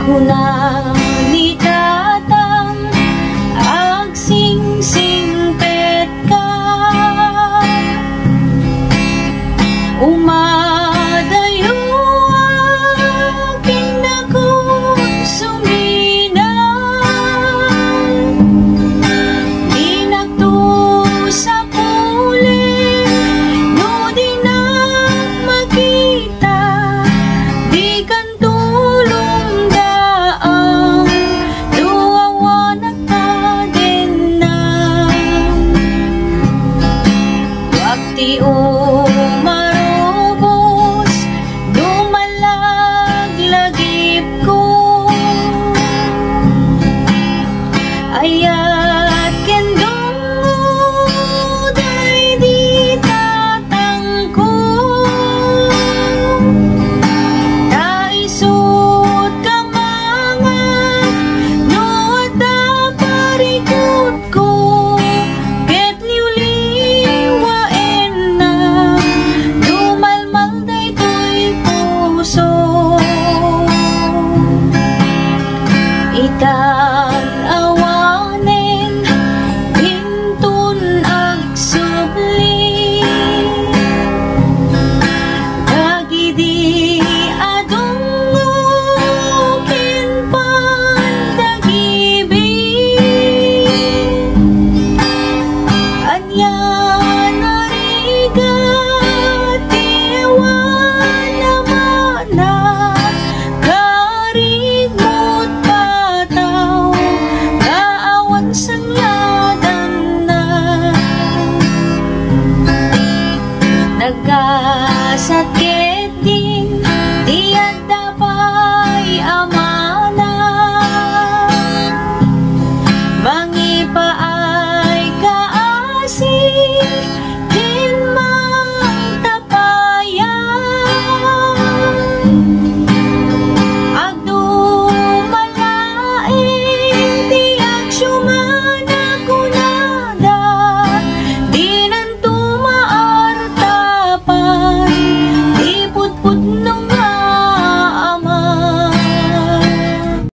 Kuna ni tatang agsingsingpet ka, umadayo aking nakusumina, dinagtusa puli no di na makita, di kan tulong daang duawanak ka din na. Wakti umarubos dumalaglagip ko, ayat kendong day di tatangko, taisot ka mga no at daparikot ko, ket liwliwaen na dumalmal daytoy puso. Ikan awanen hintun agsubli, dagidi adungo ken pandagibig, anya narigat tiwan naman na karigmot pataw kaawan sang ladan na. Nagkasakit din diyan dapay amana, mangipaay kaasig